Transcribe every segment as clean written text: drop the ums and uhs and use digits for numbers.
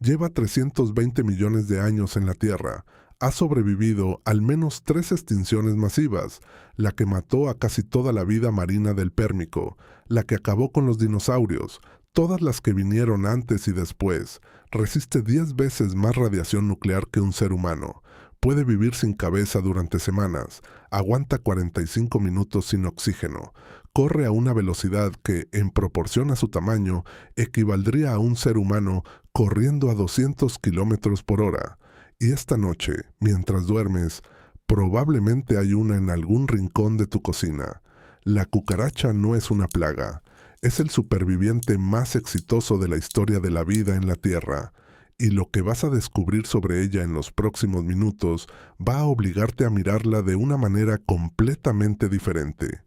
Lleva 320 millones de años en la Tierra. Ha sobrevivido al menos 3 extinciones masivas, la que mató a casi toda la vida marina del Pérmico, la que acabó con los dinosaurios, todas las que vinieron antes y después. Resiste 10 veces más radiación nuclear que un ser humano. Puede vivir sin cabeza durante semanas. Aguanta 45 minutos sin oxígeno. Corre a una velocidad que, en proporción a su tamaño, equivaldría a un ser humano corriendo a 200 kilómetros por hora. Y esta noche, mientras duermes, probablemente hay una en algún rincón de tu cocina. La cucaracha no es una plaga. Es el superviviente más exitoso de la historia de la vida en la Tierra. Y lo que vas a descubrir sobre ella en los próximos minutos va a obligarte a mirarla de una manera completamente diferente.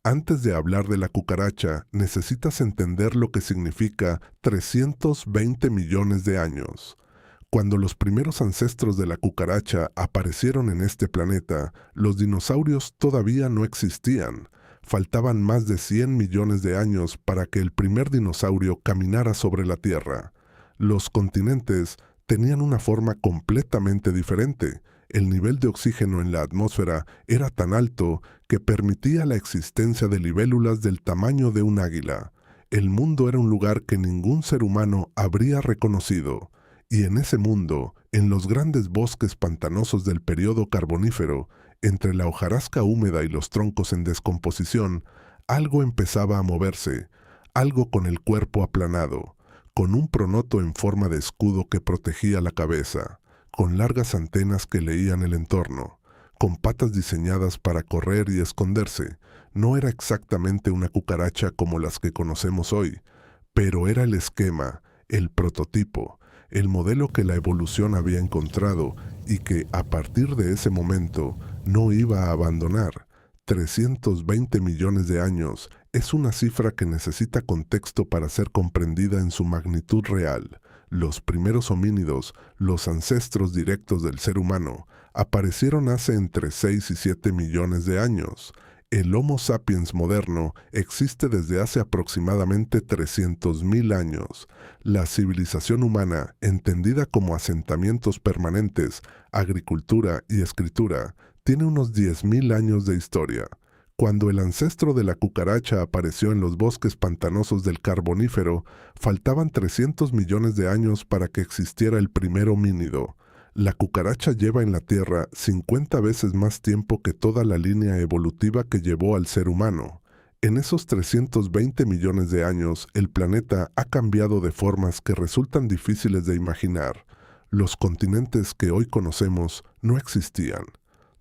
Antes de hablar de la cucaracha, necesitas entender lo que significa 320 millones de años. Cuando los primeros ancestros de la cucaracha aparecieron en este planeta, los dinosaurios todavía no existían. Faltaban más de 100 millones de años para que el primer dinosaurio caminara sobre la Tierra. Los continentes tenían una forma completamente diferente. El nivel de oxígeno en la atmósfera era tan alto que permitía la existencia de libélulas del tamaño de un águila. El mundo era un lugar que ningún ser humano habría reconocido. Y en ese mundo, en los grandes bosques pantanosos del período carbonífero, entre la hojarasca húmeda y los troncos en descomposición, algo empezaba a moverse, algo con el cuerpo aplanado, con un pronoto en forma de escudo que protegía la cabeza, con largas antenas que leían el entorno, con patas diseñadas para correr y esconderse. No era exactamente una cucaracha como las que conocemos hoy, pero era el esquema, el prototipo, el modelo que la evolución había encontrado y que, a partir de ese momento, no iba a abandonar. 320 millones de años es una cifra que necesita contexto para ser comprendida en su magnitud real. Los primeros homínidos, los ancestros directos del ser humano, aparecieron hace entre 6 y 7 millones de años. El Homo sapiens moderno existe desde hace aproximadamente 300.000 años. La civilización humana, entendida como asentamientos permanentes, agricultura y escritura, tiene unos 10.000 años de historia. Cuando el ancestro de la cucaracha apareció en los bosques pantanosos del Carbonífero, faltaban 300 millones de años para que existiera el primer homínido. La cucaracha lleva en la Tierra 50 veces más tiempo que toda la línea evolutiva que llevó al ser humano. En esos 320 millones de años, el planeta ha cambiado de formas que resultan difíciles de imaginar. Los continentes que hoy conocemos no existían.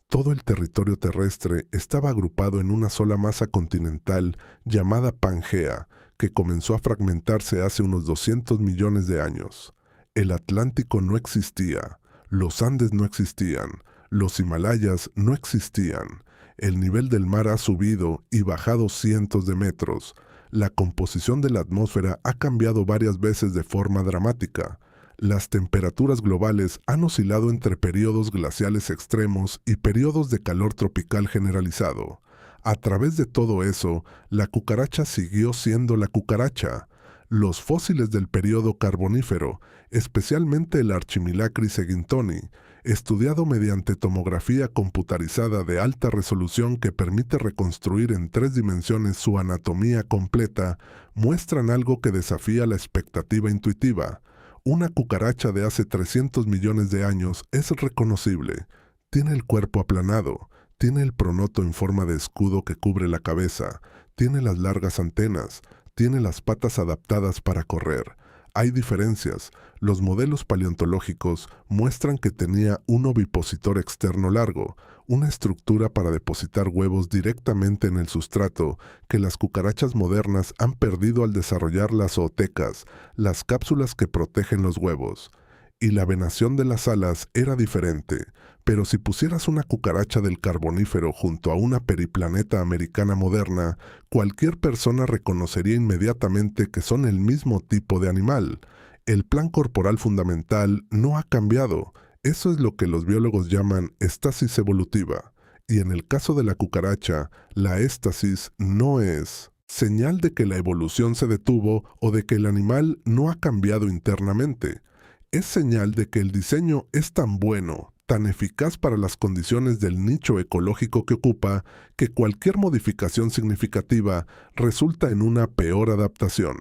Todo el territorio terrestre estaba agrupado en una sola masa continental llamada Pangea, que comenzó a fragmentarse hace unos 200 millones de años. El Atlántico no existía. Los Andes no existían, los Himalayas no existían, el nivel del mar ha subido y bajado cientos de metros, la composición de la atmósfera ha cambiado varias veces de forma dramática, las temperaturas globales han oscilado entre periodos glaciales extremos y periodos de calor tropical generalizado. A través de todo eso, la cucaracha siguió siendo la cucaracha. Los fósiles del período carbonífero, especialmente el Archimilacris eggingtoni, estudiado mediante tomografía computarizada de alta resolución que permite reconstruir en 3 dimensiones su anatomía completa, muestran algo que desafía la expectativa intuitiva. Una cucaracha de hace 300 millones de años es reconocible. Tiene el cuerpo aplanado, tiene el pronoto en forma de escudo que cubre la cabeza, tiene las largas antenas, tiene las patas adaptadas para correr. Hay diferencias. Los modelos paleontológicos muestran que tenía un ovipositor externo largo, una estructura para depositar huevos directamente en el sustrato que las cucarachas modernas han perdido al desarrollar las zootecas, las cápsulas que protegen los huevos. Y la venación de las alas era diferente, pero si pusieras una cucaracha del Carbonífero junto a una periplaneta americana moderna, cualquier persona reconocería inmediatamente que son el mismo tipo de animal. El plan corporal fundamental no ha cambiado. Eso es lo que los biólogos llaman estasis evolutiva. Y en el caso de la cucaracha, la éstasis no es señal de que la evolución se detuvo o de que el animal no ha cambiado internamente. Es señal de que el diseño es tan bueno, tan eficaz para las condiciones del nicho ecológico que ocupa, que cualquier modificación significativa resulta en una peor adaptación.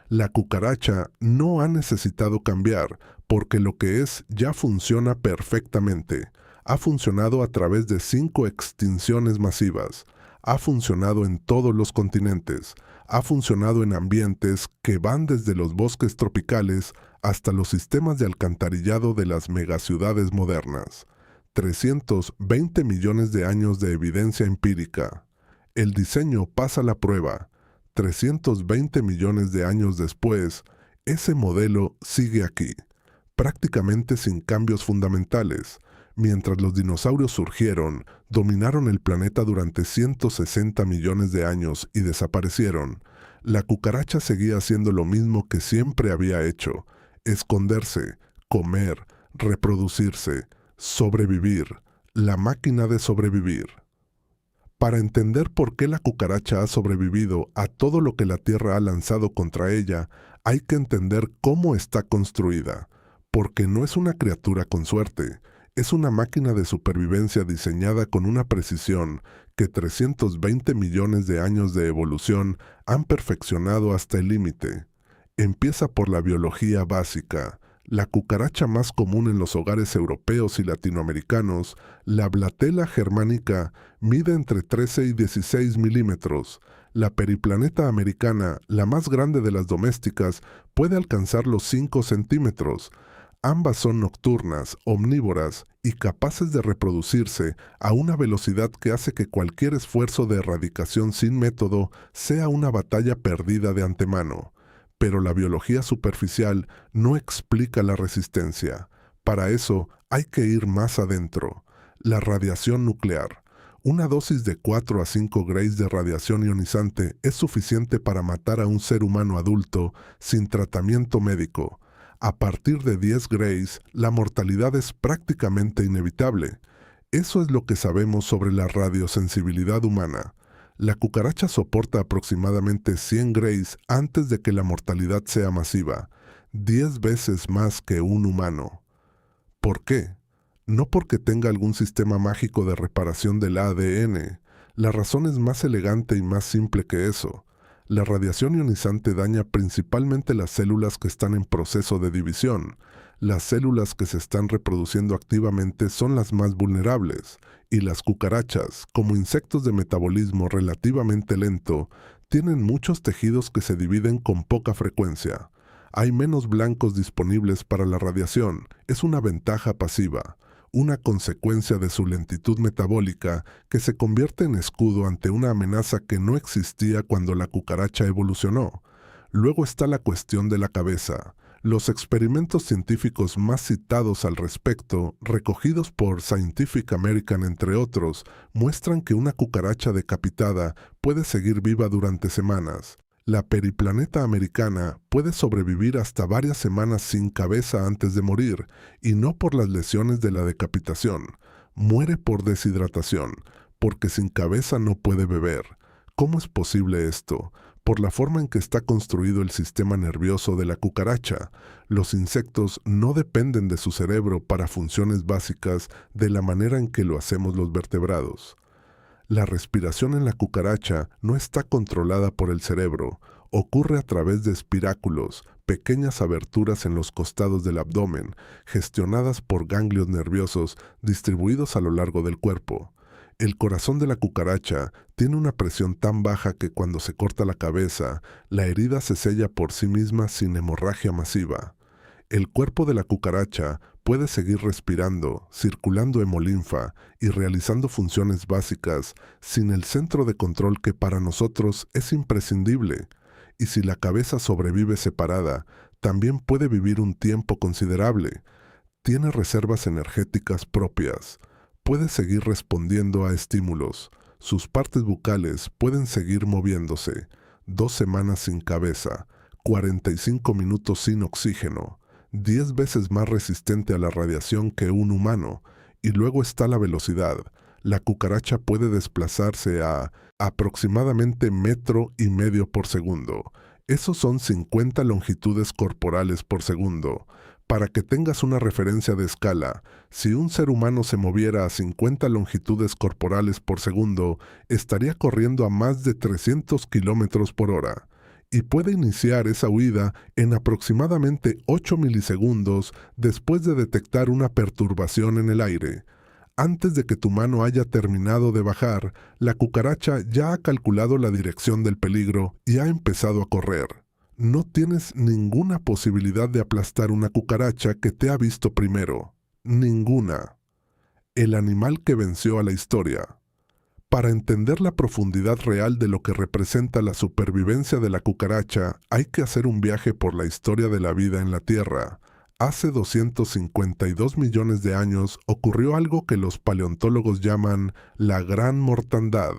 La cucaracha no ha necesitado cambiar, porque lo que es ya funciona perfectamente. Ha funcionado a través de 5 extinciones masivas. Ha funcionado en todos los continentes. Ha funcionado en ambientes que van desde los bosques tropicales hasta los sistemas de alcantarillado de las megaciudades modernas. 320 millones de años de evidencia empírica. El diseño pasa la prueba. 320 millones de años después, ese modelo sigue aquí, prácticamente sin cambios fundamentales. Mientras los dinosaurios surgieron, dominaron el planeta durante 160 millones de años y desaparecieron, la cucaracha seguía haciendo lo mismo que siempre había hecho: esconderse, comer, reproducirse, sobrevivir, la máquina de sobrevivir. Para entender por qué la cucaracha ha sobrevivido a todo lo que la Tierra ha lanzado contra ella, hay que entender cómo está construida, porque no es una criatura con suerte, es una máquina de supervivencia diseñada con una precisión que 320 millones de años de evolución han perfeccionado hasta el límite. Empieza por la biología básica. La cucaracha más común en los hogares europeos y latinoamericanos, la Blatella germanica, mide entre 13 y 16 milímetros. La periplaneta americana, la más grande de las domésticas, puede alcanzar los 5 centímetros. Ambas son nocturnas, omnívoras y capaces de reproducirse a una velocidad que hace que cualquier esfuerzo de erradicación sin método sea una batalla perdida de antemano. Pero la biología superficial no explica la resistencia. Para eso hay que ir más adentro. La radiación nuclear. Una dosis de 4 a 5 grays de radiación ionizante es suficiente para matar a un ser humano adulto sin tratamiento médico. A partir de 10 grays, la mortalidad es prácticamente inevitable. Eso es lo que sabemos sobre la radiosensibilidad humana. La cucaracha soporta aproximadamente 100 grays antes de que la mortalidad sea masiva, 10 veces más que un humano. ¿Por qué? No porque tenga algún sistema mágico de reparación del ADN. La razón es más elegante y más simple que eso. La radiación ionizante daña principalmente las células que están en proceso de división. Las células que se están reproduciendo activamente son las más vulnerables, y las cucarachas, como insectos de metabolismo relativamente lento, tienen muchos tejidos que se dividen con poca frecuencia. Hay menos blancos disponibles para la radiación. Es una ventaja pasiva, una consecuencia de su lentitud metabólica que se convierte en escudo ante una amenaza que no existía cuando la cucaracha evolucionó. Luego está la cuestión de la cabeza. Los experimentos científicos más citados al respecto, recogidos por Scientific American entre otros, muestran que una cucaracha decapitada puede seguir viva durante semanas. La periplaneta americana puede sobrevivir hasta varias semanas sin cabeza antes de morir, y no por las lesiones de la decapitación. Muere por deshidratación, porque sin cabeza no puede beber. ¿Cómo es posible esto? Por la forma en que está construido el sistema nervioso de la cucaracha. Los insectos no dependen de su cerebro para funciones básicas de la manera en que lo hacemos los vertebrados. La respiración en la cucaracha no está controlada por el cerebro, ocurre a través de espiráculos, pequeñas aberturas en los costados del abdomen, gestionadas por ganglios nerviosos distribuidos a lo largo del cuerpo. El corazón de la cucaracha tiene una presión tan baja que cuando se corta la cabeza, la herida se sella por sí misma sin hemorragia masiva. El cuerpo de la cucaracha puede seguir respirando, circulando hemolinfa y realizando funciones básicas sin el centro de control que para nosotros es imprescindible. Y si la cabeza sobrevive separada, también puede vivir un tiempo considerable. Tiene reservas energéticas propias. Puede seguir respondiendo a estímulos. Sus partes bucales pueden seguir moviéndose. 2 semanas sin cabeza. 45 minutos sin oxígeno. 10 veces más resistente a la radiación que un humano. Y luego está la velocidad. La cucaracha puede desplazarse a aproximadamente 1,5 metros por segundo. Esos son 50 longitudes corporales por segundo. Para que tengas una referencia de escala, si un ser humano se moviera a 50 longitudes corporales por segundo, estaría corriendo a más de 300 kilómetros por hora. Y puede iniciar esa huida en aproximadamente 8 milisegundos después de detectar una perturbación en el aire. Antes de que tu mano haya terminado de bajar, la cucaracha ya ha calculado la dirección del peligro y ha empezado a correr. No tienes ninguna posibilidad de aplastar una cucaracha que te ha visto primero. Ninguna. El animal que venció a la historia. Para entender la profundidad real de lo que representa la supervivencia de la cucaracha, hay que hacer un viaje por la historia de la vida en la Tierra. Hace 252 millones de años ocurrió algo que los paleontólogos llaman la Gran Mortandad,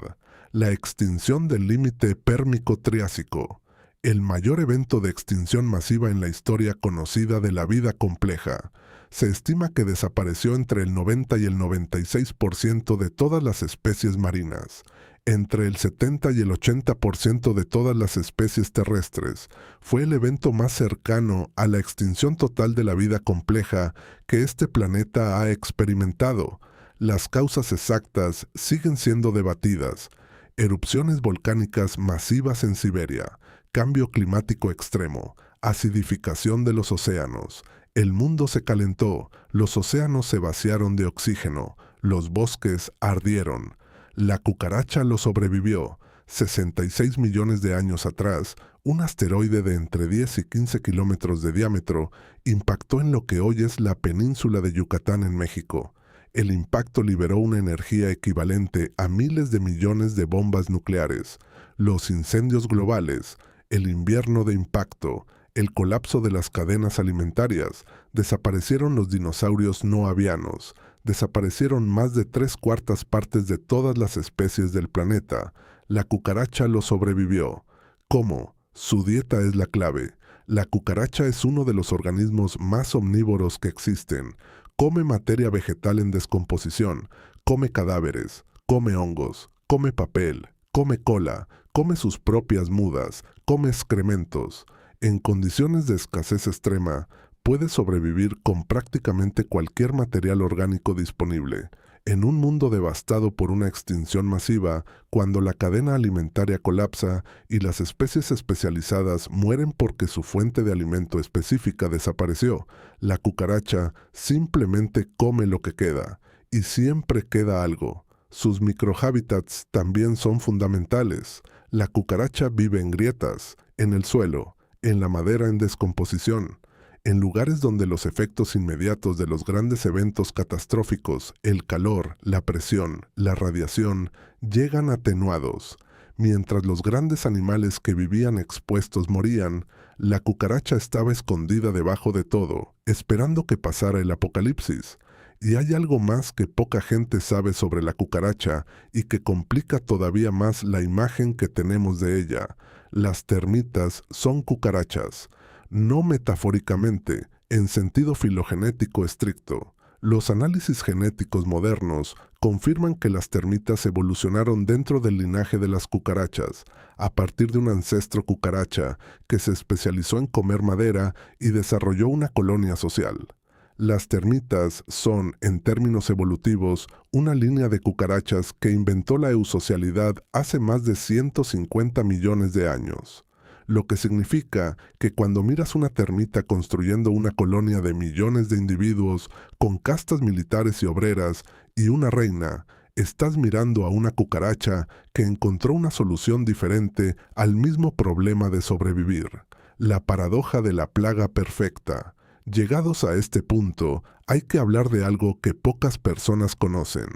la extinción del límite pérmico-triásico, el mayor evento de extinción masiva en la historia conocida de la vida compleja. Se estima que desapareció entre el 90 y el 96% de todas las especies marinas, entre el 70 y el 80% de todas las especies terrestres. Fue el evento más cercano a la extinción total de la vida compleja que este planeta ha experimentado. Las causas exactas siguen siendo debatidas. Erupciones volcánicas masivas en Siberia, cambio climático extremo, acidificación de los océanos. El mundo se calentó, los océanos se vaciaron de oxígeno, los bosques ardieron. La cucaracha lo sobrevivió. 66 millones de años atrás, un asteroide de entre 10 y 15 kilómetros de diámetro impactó en lo que hoy es la península de Yucatán en México. El impacto liberó una energía equivalente a miles de millones de bombas nucleares. Los incendios globales, el invierno de impacto, el colapso de las cadenas alimentarias, desaparecieron los dinosaurios no avianos, desaparecieron más de 3/4 partes de todas las especies del planeta. La cucaracha lo sobrevivió. ¿Cómo? Su dieta es la clave. La cucaracha es uno de los organismos más omnívoros que existen. Come materia vegetal en descomposición, come cadáveres, come hongos, come papel, come cola, come sus propias mudas, come excrementos. En condiciones de escasez extrema, puede sobrevivir con prácticamente cualquier material orgánico disponible. En un mundo devastado por una extinción masiva, cuando la cadena alimentaria colapsa y las especies especializadas mueren porque su fuente de alimento específica desapareció, la cucaracha simplemente come lo que queda, y siempre queda algo. Sus microhábitats también son fundamentales. La cucaracha vive en grietas, en el suelo, en la madera en descomposición, en lugares donde los efectos inmediatos de los grandes eventos catastróficos, el calor, la presión, la radiación, llegan atenuados. Mientras los grandes animales que vivían expuestos morían, la cucaracha estaba escondida debajo de todo, esperando que pasara el apocalipsis. Y hay algo más que poca gente sabe sobre la cucaracha y que complica todavía más la imagen que tenemos de ella. Las termitas son cucarachas, no metafóricamente, en sentido filogenético estricto. Los análisis genéticos modernos confirman que las termitas evolucionaron dentro del linaje de las cucarachas, a partir de un ancestro cucaracha que se especializó en comer madera y desarrolló una colonia social. Las termitas son, en términos evolutivos, una línea de cucarachas que inventó la eusocialidad hace más de 150 millones de años. Lo que significa que cuando miras una termita construyendo una colonia de millones de individuos con castas militares y obreras y una reina, estás mirando a una cucaracha que encontró una solución diferente al mismo problema de sobrevivir. La paradoja de la plaga perfecta. Llegados a este punto, hay que hablar de algo que pocas personas conocen.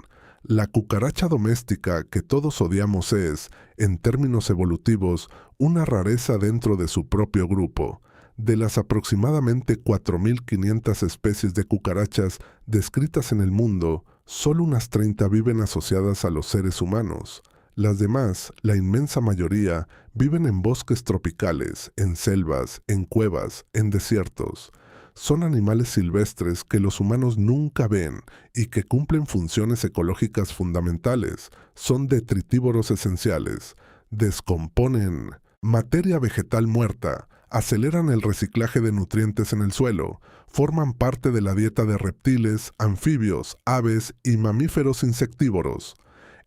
La cucaracha doméstica que todos odiamos es, en términos evolutivos, una rareza dentro de su propio grupo. De las aproximadamente 4.500 especies de cucarachas descritas en el mundo, solo unas 30 viven asociadas a los seres humanos. Las demás, la inmensa mayoría, viven en bosques tropicales, en selvas, en cuevas, en desiertos. Son animales silvestres que los humanos nunca ven y que cumplen funciones ecológicas fundamentales. Son detritívoros esenciales. Descomponen materia vegetal muerta, aceleran el reciclaje de nutrientes en el suelo, Forman parte de la dieta de reptiles, anfibios, aves y mamíferos insectívoros.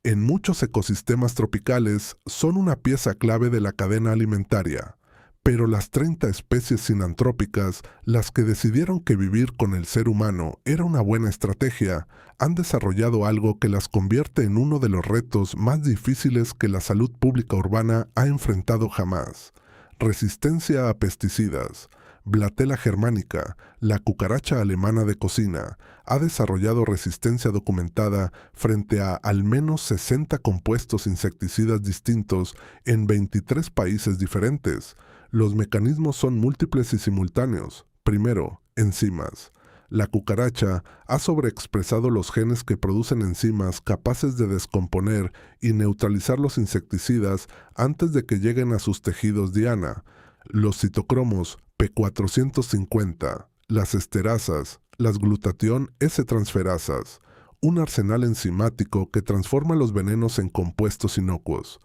En muchos ecosistemas tropicales son una pieza clave de la cadena alimentaria. Pero las 30 especies sinantrópicas, las que decidieron que vivir con el ser humano era una buena estrategia, han desarrollado algo que las convierte en uno de los retos más difíciles que la salud pública urbana ha enfrentado jamás. Resistencia a pesticidas. Blatella germanica, la cucaracha alemana de cocina, ha desarrollado resistencia documentada frente a al menos 60 compuestos insecticidas distintos en 23 países diferentes. Los mecanismos son múltiples y simultáneos. Primero, enzimas. La cucaracha ha sobreexpresado los genes que producen enzimas capaces de descomponer y neutralizar los insecticidas antes de que lleguen a sus tejidos diana. Los citocromos P450, las esterasas, las glutatión S-transferasas, un arsenal enzimático que transforma los venenos en compuestos inocuos.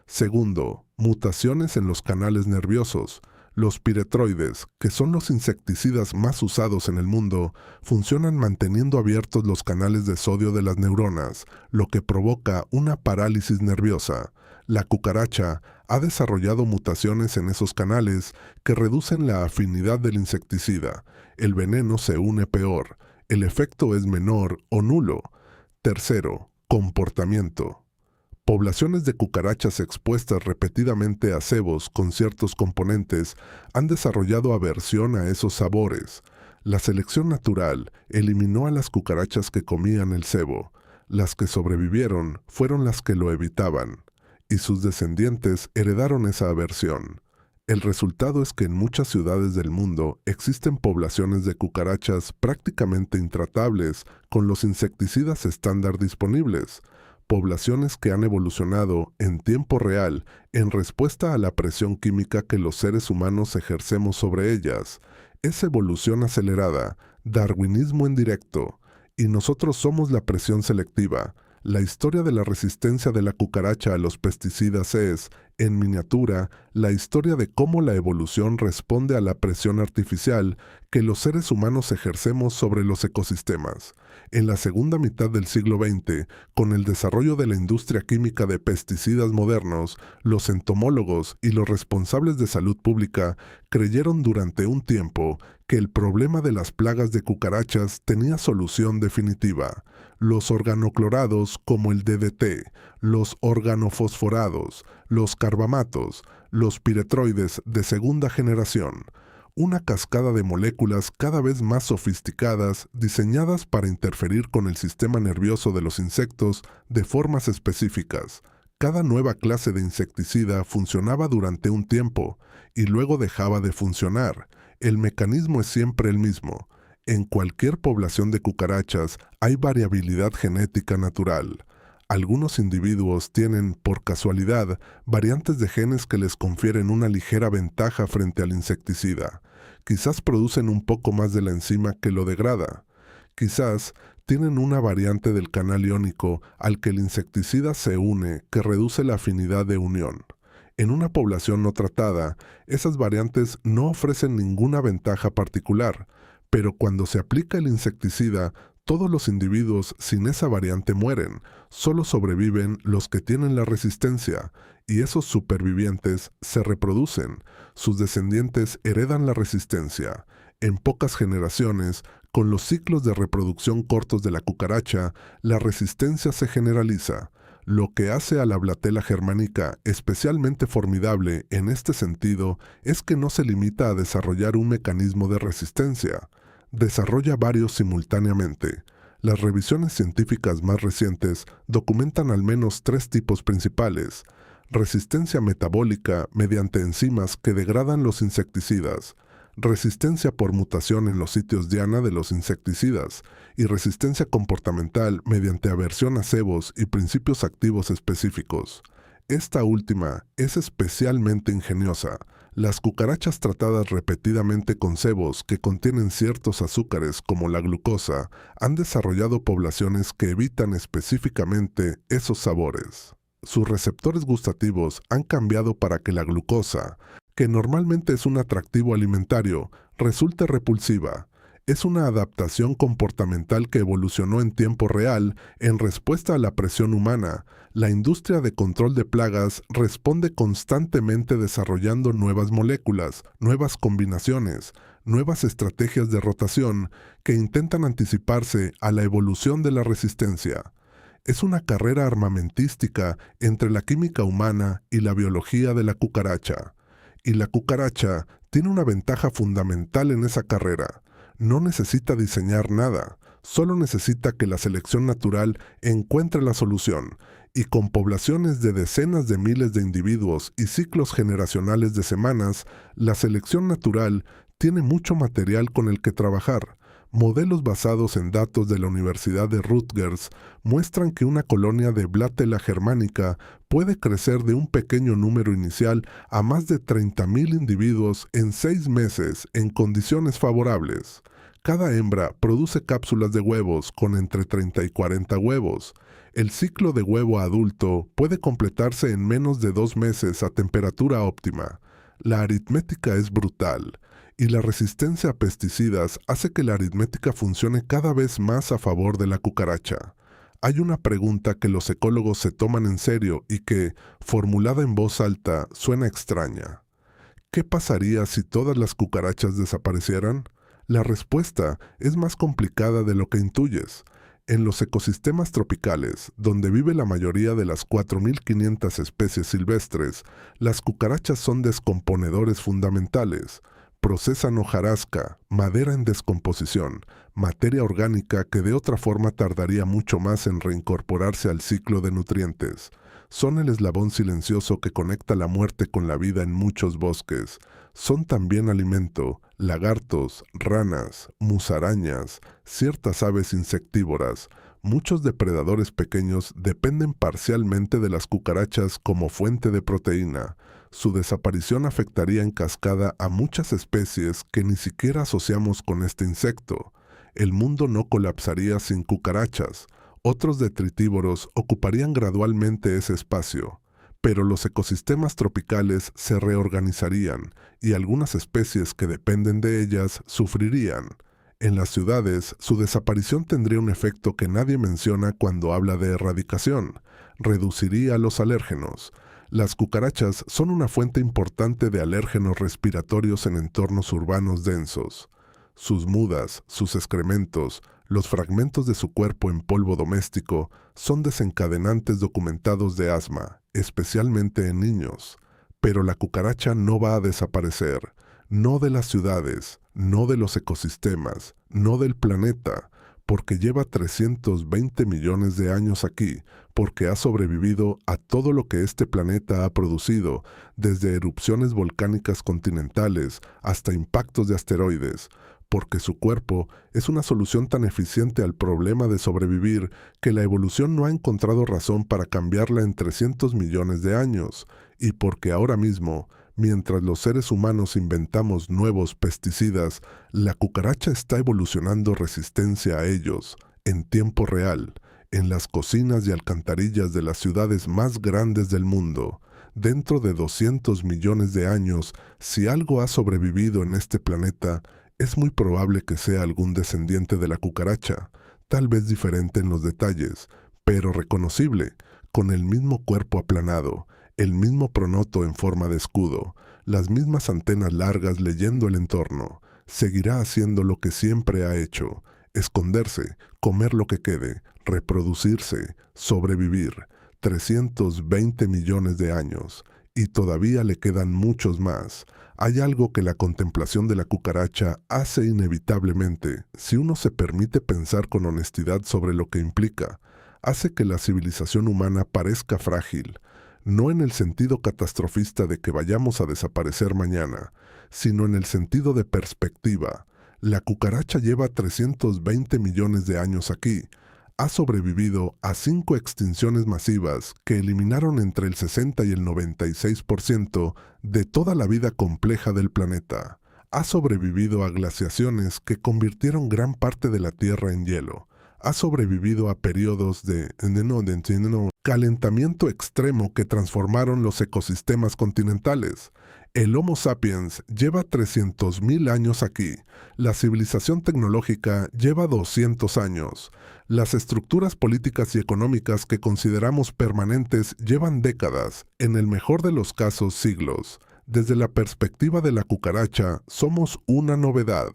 Segundo, mutaciones en los canales nerviosos. Los piretroides, que son los insecticidas más usados en el mundo, funcionan manteniendo abiertos los canales de sodio de las neuronas, lo que provoca una parálisis nerviosa. La cucaracha ha desarrollado mutaciones en esos canales que reducen la afinidad del insecticida. El veneno se une peor. El efecto es menor o nulo. Tercero, comportamiento. Poblaciones de cucarachas expuestas repetidamente a cebos con ciertos componentes han desarrollado aversión a esos sabores. La selección natural eliminó a las cucarachas que comían el cebo. Las que sobrevivieron fueron las que lo evitaban, y sus descendientes heredaron esa aversión. El resultado es que en muchas ciudades del mundo existen poblaciones de cucarachas prácticamente intratables con los insecticidas estándar disponibles. Poblaciones que han evolucionado en tiempo real en respuesta a la presión química que los seres humanos ejercemos sobre ellas. Es evolución acelerada, darwinismo en directo, y nosotros somos la presión selectiva. La historia de la resistencia de la cucaracha a los pesticidas es, en miniatura, la historia de cómo la evolución responde a la presión artificial que los seres humanos ejercemos sobre los ecosistemas. En la segunda mitad del siglo XX, con el desarrollo de la industria química de pesticidas modernos, los entomólogos y los responsables de salud pública creyeron durante un tiempo que el problema de las plagas de cucarachas tenía solución definitiva. Los organoclorados como el DDT, los organofosforados, los carbamatos, los piretroides de segunda generación, una cascada de moléculas cada vez más sofisticadas diseñadas para interferir con el sistema nervioso de los insectos de formas específicas. Cada nueva clase de insecticida funcionaba durante un tiempo y luego dejaba de funcionar. El mecanismo es siempre el mismo. En cualquier población de cucarachas hay variabilidad genética natural. Algunos individuos tienen, por casualidad, variantes de genes que les confieren una ligera ventaja frente al insecticida. Quizás producen un poco más de la enzima que lo degrada. Quizás tienen una variante del canal iónico al que el insecticida se une que reduce la afinidad de unión. En una población no tratada, esas variantes no ofrecen ninguna ventaja particular, pero cuando se aplica el insecticida, todos los individuos sin esa variante mueren, solo sobreviven los que tienen la resistencia, y esos supervivientes se reproducen, sus descendientes heredan la resistencia. En pocas generaciones, con los ciclos de reproducción cortos de la cucaracha, la resistencia se generaliza, lo que hace a la Blatella germanica especialmente formidable en este sentido es que no se limita a desarrollar un mecanismo de resistencia. Desarrolla varios simultáneamente. Las revisiones científicas más recientes documentan al menos 3 tipos principales: resistencia metabólica mediante enzimas que degradan los insecticidas, resistencia por mutación en los sitios diana de los insecticidas y resistencia comportamental mediante aversión a cebos y principios activos específicos. Esta última es especialmente ingeniosa. Las cucarachas tratadas repetidamente con cebos que contienen ciertos azúcares como la glucosa han desarrollado poblaciones que evitan específicamente esos sabores. Sus receptores gustativos han cambiado para que la glucosa, que normalmente es un atractivo alimentario, resulte repulsiva. Es una adaptación comportamental que evolucionó en tiempo real en respuesta a la presión humana. La industria de control de plagas responde constantemente desarrollando nuevas moléculas, nuevas combinaciones, nuevas estrategias de rotación que intentan anticiparse a la evolución de la resistencia. Es una carrera armamentística entre la química humana y la biología de la cucaracha. Y la cucaracha tiene una ventaja fundamental en esa carrera. No necesita diseñar nada, solo necesita que la selección natural encuentre la solución, y con poblaciones de decenas de miles de individuos y ciclos generacionales de semanas, la selección natural tiene mucho material con el que trabajar. Modelos basados en datos de la Universidad de Rutgers muestran que una colonia de Blátela germanica puede crecer de un pequeño número inicial a más de 30.000 individuos en 6 meses en condiciones favorables. Cada hembra produce cápsulas de huevos con entre 30 y 40 huevos. El ciclo de huevo adulto puede completarse en menos de 2 meses a temperatura óptima. La aritmética es brutal. Y la resistencia a pesticidas hace que la aritmética funcione cada vez más a favor de la cucaracha. Hay una pregunta que los ecólogos se toman en serio y que, formulada en voz alta, suena extraña. ¿Qué pasaría si todas las cucarachas desaparecieran? La respuesta es más complicada de lo que intuyes. En los ecosistemas tropicales, donde vive la mayoría de las 4.500 especies silvestres, las cucarachas son descomponedores fundamentales. Procesan hojarasca, madera en descomposición, materia orgánica que de otra forma tardaría mucho más en reincorporarse al ciclo de nutrientes. Son el eslabón silencioso que conecta la muerte con la vida en muchos bosques. Son también alimento, lagartos, ranas, musarañas, ciertas aves insectívoras. Muchos depredadores pequeños dependen parcialmente de las cucarachas como fuente de proteína. Su desaparición afectaría en cascada a muchas especies que ni siquiera asociamos con este insecto. El mundo no colapsaría sin cucarachas. Otros detritívoros ocuparían gradualmente ese espacio. Pero los ecosistemas tropicales se reorganizarían y algunas especies que dependen de ellas sufrirían. En las ciudades, su desaparición tendría un efecto que nadie menciona cuando habla de erradicación. Reduciría los alérgenos. Las cucarachas son una fuente importante de alérgenos respiratorios en entornos urbanos densos. Sus mudas, sus excrementos, los fragmentos de su cuerpo en polvo doméstico son desencadenantes documentados de asma, especialmente en niños. Pero la cucaracha no va a desaparecer, no de las ciudades, no de los ecosistemas, no del planeta, porque lleva 320 millones de años aquí, porque ha sobrevivido a todo lo que este planeta ha producido, desde erupciones volcánicas continentales hasta impactos de asteroides, porque su cuerpo es una solución tan eficiente al problema de sobrevivir que la evolución no ha encontrado razón para cambiarla en 300 millones de años, y porque ahora mismo, mientras los seres humanos inventamos nuevos pesticidas, la cucaracha está evolucionando resistencia a ellos, en tiempo real, en las cocinas y alcantarillas de las ciudades más grandes del mundo. Dentro de 200 millones de años, si algo ha sobrevivido en este planeta, es muy probable que sea algún descendiente de la cucaracha, tal vez diferente en los detalles, pero reconocible, con el mismo cuerpo aplanado, el mismo pronoto en forma de escudo, las mismas antenas largas leyendo el entorno. Seguirá haciendo lo que siempre ha hecho: esconderse, comer lo que quede, reproducirse, sobrevivir. 320 millones de años, y todavía le quedan muchos más. Hay algo que la contemplación de la cucaracha hace inevitablemente, si uno se permite pensar con honestidad sobre lo que implica. Hace que la civilización humana parezca frágil, no en el sentido catastrofista de que vayamos a desaparecer mañana, sino en el sentido de perspectiva. La cucaracha lleva 320 millones de años aquí. Ha sobrevivido a 5 extinciones masivas que eliminaron entre el 60 y el 96% de toda la vida compleja del planeta. Ha sobrevivido a glaciaciones que convirtieron gran parte de la Tierra en hielo. Ha sobrevivido a periodos de calentamiento extremo que transformaron los ecosistemas continentales. El Homo sapiens lleva 300.000 años aquí. La civilización tecnológica lleva 200 años. Las estructuras políticas y económicas que consideramos permanentes llevan décadas, en el mejor de los casos siglos. Desde la perspectiva de la cucaracha, somos una novedad,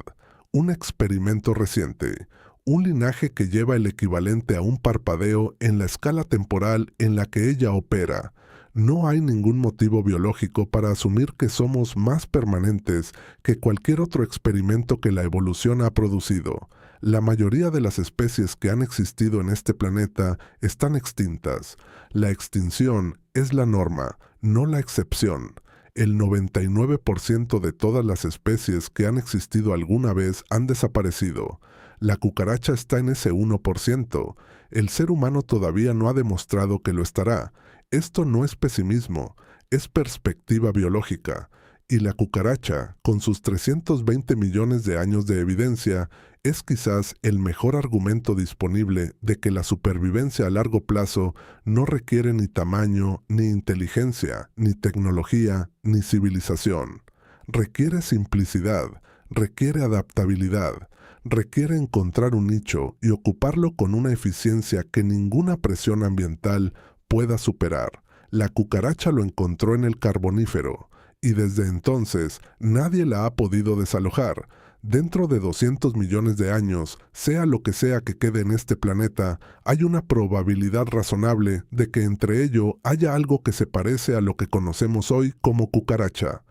un experimento reciente, un linaje que lleva el equivalente a un parpadeo en la escala temporal en la que ella opera. No hay ningún motivo biológico para asumir que somos más permanentes que cualquier otro experimento que la evolución ha producido. La mayoría de las especies que han existido en este planeta están extintas. La extinción es la norma, no la excepción. El 99% de todas las especies que han existido alguna vez han desaparecido. La cucaracha está en ese 1%. El ser humano todavía no ha demostrado que lo estará. Esto no es pesimismo, es perspectiva biológica. Y la cucaracha, con sus 320 millones de años de evidencia, es quizás el mejor argumento disponible de que la supervivencia a largo plazo no requiere ni tamaño, ni inteligencia, ni tecnología, ni civilización. Requiere simplicidad, requiere adaptabilidad, requiere encontrar un nicho y ocuparlo con una eficiencia que ninguna presión ambiental pueda superar. La cucaracha lo encontró en el Carbonífero, y desde entonces nadie la ha podido desalojar. Dentro de 200 millones de años, sea lo que sea que quede en este planeta, hay una probabilidad razonable de que entre ello haya algo que se parece a lo que conocemos hoy como cucaracha.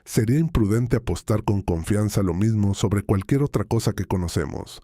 Sería imprudente apostar con confianza lo mismo sobre cualquier otra cosa que conocemos.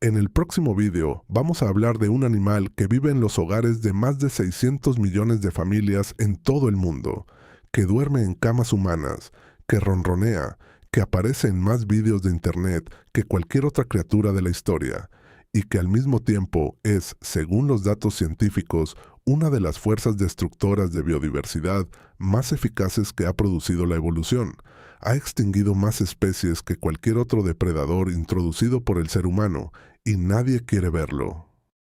En el próximo vídeo vamos a hablar de un animal que vive en los hogares de más de 600 millones de familias en todo el mundo, que duerme en camas humanas, que ronronea, que aparece en más vídeos de internet que cualquier otra criatura de la historia, y que al mismo tiempo es, según los datos científicos, una de las fuerzas destructoras de biodiversidad más eficaces que ha producido la evolución. Ha extinguido más especies que cualquier otro depredador introducido por el ser humano, y nadie quiere verlo.